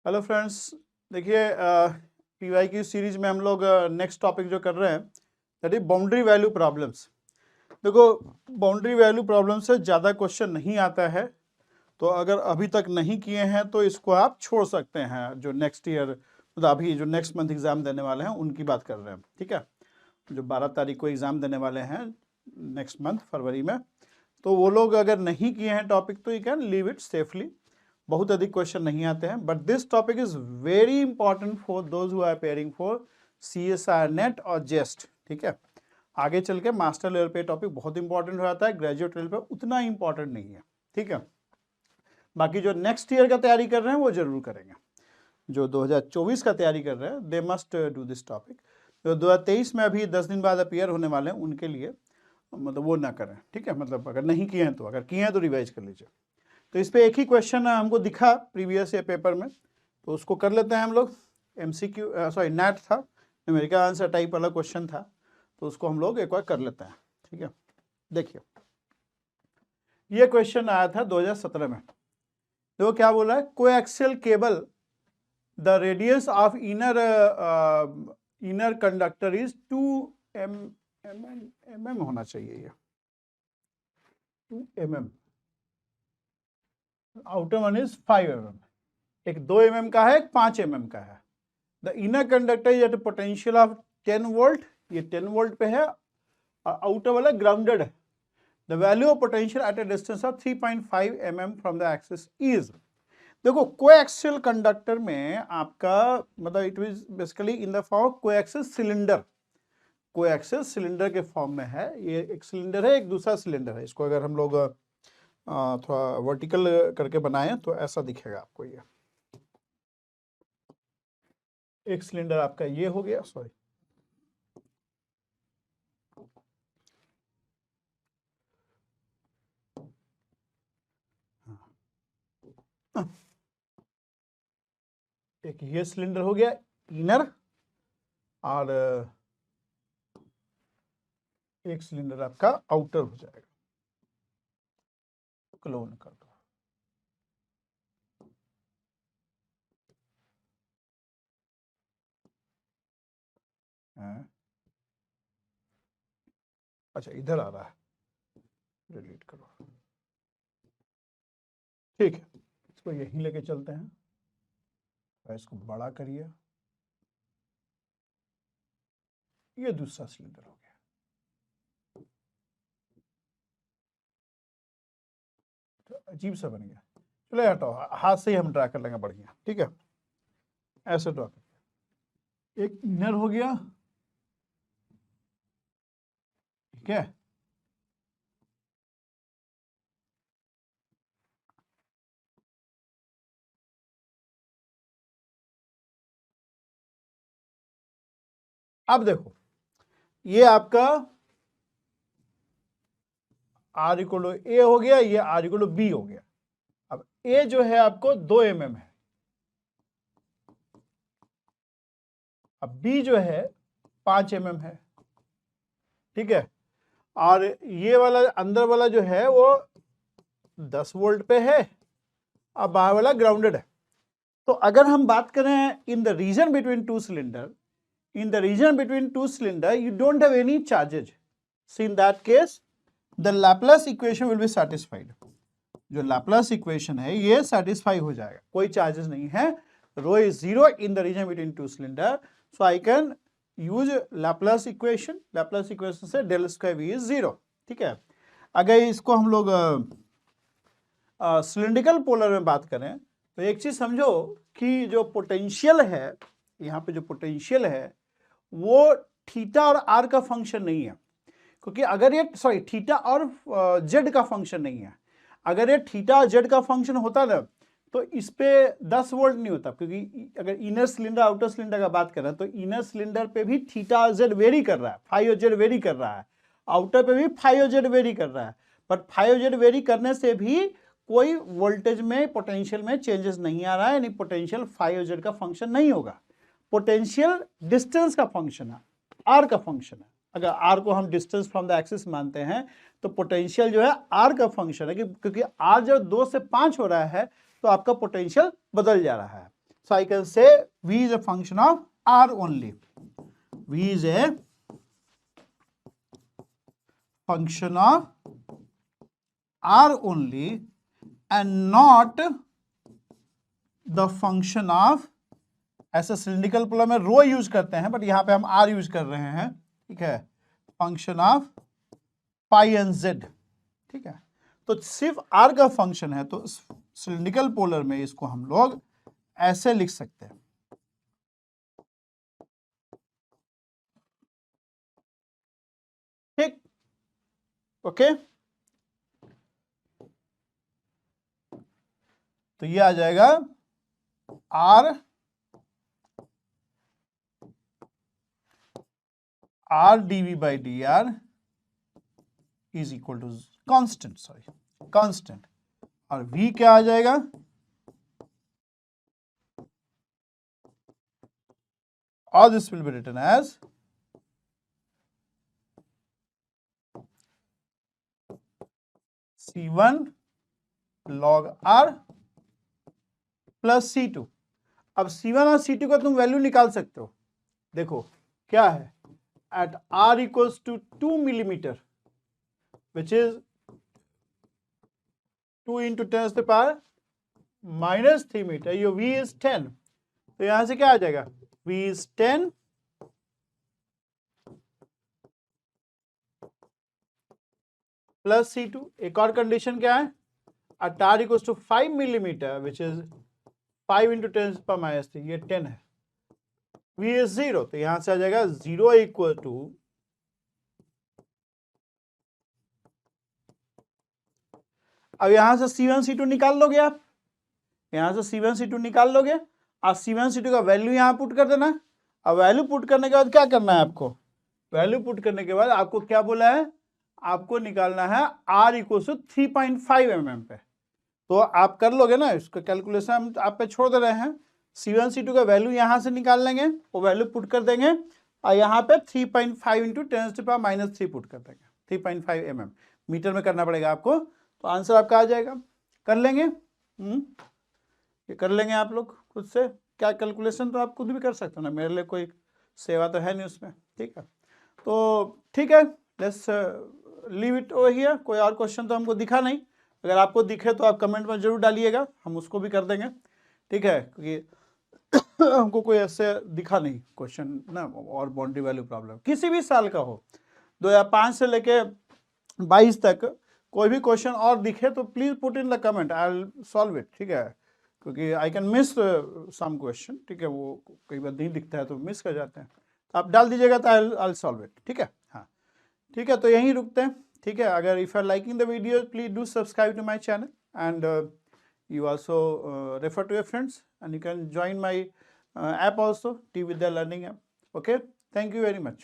Hello friends, देखिए PY की series में हम लोग नेक्स्ट टॉपिक जो कर रहे हैं that is boundary value problems. देखो, बाउंड्री वैल्यू प्रॉब्लम से ज़्यादा क्वेश्चन नहीं आता है, तो अगर अभी तक नहीं किए हैं तो इसको आप छोड़ सकते हैं। जो नेक्स्ट ईयर मतलब अभी जो नेक्स्ट मंथ एग्ज़ाम देने वाले हैं उनकी बात कर रहे हैं, ठीक है। जो 12 तारीख को एग्ज़ाम देने वाले हैं नेक्स्ट मंथ फरवरी में, तो वो लोग अगर नहीं किए हैं टॉपिक तो you can leave it safely. बहुत अधिक क्वेश्चन नहीं आते हैं, but this topic is very important for those who are preparing for CSIR NET और जेस्ट, ठीक है। आगे चल के मास्टर लेवल पे टॉपिक बहुत इंपॉर्टेंट हो जाता है, ग्रेजुएट लेवल पे उतना इंपॉर्टेंट नहीं है, ठीक है। बाकी जो नेक्स्ट ईयर का तैयारी कर रहे हैं वो जरूर करेंगे। जो 2024 का तैयारी कर रहे हैं they must do this topic. जो 2023 में अभी 10 दिन बाद अपीयर होने वाले हैं उनके लिए मतलब वो ना करें, ठीक है। मतलब अगर नहीं किए हैं तो, अगर किए हैं तो रिवाइज कर लीजिए। तो इस पे एक ही क्वेश्चन हमको दिखा प्रीवियस ईयर पेपर में, तो उसको कर लेते हैं हम लोग। MCQ सॉरी नेट था, न्यूमेरिकल आंसर टाइप वाला क्वेश्चन था, तो उसको हम लोग एक बार कर लेते हैं, ठीक है। देखिए, ये क्वेश्चन आया था 2017 में। देखो क्या बोला है, coaxial cable the radius of inner conductor is 2 mm होना चाहिए, ये 2 mm, outer one is 5 mm। एक 2 mm का है, एक 5 mm का है। The inner conductor is at potential of 10 volt, ये 10 वोल्ट पे है, और आउटर वाला ग्राउंडेड है। The value of potential at A distance of 3.5 mm from the axis is. देखो, कोएक्सियल कंडक्टर में आपका मतलब it is basically in the form coaxial cylinder. Coaxial cylinder के फॉर्म में है। ये एक सिलेंडर है, एक दूसरा सिलेंडर है। इसको अगर हम लोग थोड़ा वर्टिकल करके बनाएं तो ऐसा दिखेगा आपको। ये एक सिलेंडर आपका ये हो गया, सॉरी एक ये सिलेंडर हो गया इनर, और एक सिलेंडर आपका आउटर हो जाएगा। क्लोन कर दो। अच्छा, इधर आ रहा है, डिलीट करो, ठीक है। इसको यहीं लेके चलते हैं, और इसको बड़ा करिए। ये दूसरा सिलेंडर हो गया। तो अजीब सा बन गया। चलो हटाओ, हाथ से ही हम ड्रा कर लेंगे बढ़िया, ठीक है। ऐसे ड्रा कर, एक इनर हो गया, ठीक है। अब देखो, ये आपका R इक्वल A हो गया, ये R इक्वल B हो गया। अब A जो है आपको 2 mm है, अब B जो है 5 mm है, ठीक है। और ये वाला अंदर वाला जो है वो 10 वोल्ट पे है, और बाहर वाला ग्राउंडेड है। तो अगर हम बात करें in the region between two cylinder, in the region between two cylinder you don't have any charges, so in that case the Laplace equation will be satisfied। जो Laplace equation है ये satisfy हो जाएगा, कोई charges नहीं है। rho is 0 in the region between two cylinder, so I can use Laplace equation। Laplace equation से del square V is 0, ठीक है। अगर इसको हम लोग सिलिंड्रिकल पोलर में बात करें तो एक चीज समझो कि जो पोटेंशियल है, यहाँ पे जो पोटेंशियल है वो थीटा और आर का फंक्शन नहीं है। क्योंकि अगर ये सॉरी थीटा और जेड का फंक्शन नहीं है। अगर ये थीटा और जेड का फंक्शन होता ना तो इस पे 10 वोल्ट नहीं होता। क्योंकि अगर इनर सिलेंडर आउटर सिलेंडर का बात करें तो इनर सिलेंडर पे भी थीटा और जेड वेरी कर रहा है, फाई और जेड वेरी कर रहा है। आउटर पे भी फाई और जेड वेरी कर रहा है, बट फाई और जेड वेरी करने से भी कोई वोल्टेज में पोटेंशियल में चेंजेस नहीं आ रहा है, यानी पोटेंशियल फाई और जेड का फंक्शन नहीं होगा। पोटेंशियल डिस्टेंस का फंक्शन है, आर का फंक्शन है। अगर आर को हम डिस्टेंस फ्रॉम द एक्सिस मानते हैं तो पोटेंशियल जो है आर का फंक्शन है, क्योंकि आर जब 2 से 5 हो रहा है तो आपका पोटेंशियल बदल जा रहा है। So I can say V is a function of R only. V is a function of R only and not the function of, ऐसे सिलिंड्रिकल पोलर में रो यूज करते हैं बट यहां पे हम R यूज कर रहे हैं, ठीक है, function of pi and Z, ठीक है। तो सिर्फ R का फंक्शन है, तो सिलिंड्रिकल पोलर में इसको हम लोग ऐसे लिख सकते हैं, ठीक, ओके। तो ये आ जाएगा R dV by dr is equal to constant, sorry constant, और V क्या आ जाएगा, और this will be written as C1 log R plus C2। अब C1 और C2 का तुम वैल्यू निकाल सकते हो, देखो क्या है, at R equals to 2 millimeter, which is 2 into 10 to the power minus 3 meter, your V is 10, तो यहां से क्या आ जाएगा, V is 10 प्लस C2। एक और कंडीशन क्या है, at R equals to 5 millimeter, which is 5 into 10 to the power minus 3, ये 10 है, V is 0, तो यहां से आ जाएगा 0 इक्वल टू, अब यहां से C1 C2 निकाल लोगे आप, यहां से C1 C2 निकाल लोगे, और C1 C2 का वैल्यू यहां पुट कर देना। अब वैल्यू पुट करने के बाद क्या करना है आपको, वैल्यू पुट करने के बाद आपको क्या बोला है, आपको निकालना है R इक्वल टू 3.5 mm पे, तो आप कर लोगे ना इसका कैलकुलेशन, हम आप पे छोड़ दे रहे हैं। C1 C2 का वैल्यू यहां से निकाल लेंगे, वो वैल्यू पुट कर देंगे, और यहाँ पे 3.5 into 10 to power minus 3 put कर देंगे, 3.5 mm मीटर में करना पड़ेगा आपको, तो आंसर आपका आ जाएगा। कर लेंगे, ये कर लेंगे आप लोग खुद से, क्या कैलकुलेशन तो आप खुद भी कर सकते हो ना, मेरे लिए कोई सेवा तो है नहीं उसमें, ठीक है। तो ठीक है, let's leave it over here. कोई और क्वेश्चन तो हमको दिखा नहीं, अगर आपको दिखे तो आप कमेंट में जरूर डालिएगा, हम उसको भी कर देंगे, ठीक है, क्योंकि हमको कोई ऐसे दिखा नहीं क्वेश्चन ना, और बाउंड्री वैल्यू प्रॉब्लम किसी भी साल का हो, 2005 से लेके 22 तक कोई भी क्वेश्चन और दिखे तो please put in the comment, I will solve it, ठीक है, क्योंकि I can miss some question, ठीक है, वो कई बार नहीं दिखता है तो मिस कर जाते हैं, तो आप डाल दीजिएगा तो आई विल सॉल्व इट, ठीक है, हाँ ठीक है, तो यहीं रुकते हैं, ठीक है। अगर if you are liking the video please do subscribe to my channel, and you also refer to your friends, and you can join my app also, T Vidya Learning app. Okay, thank you very much.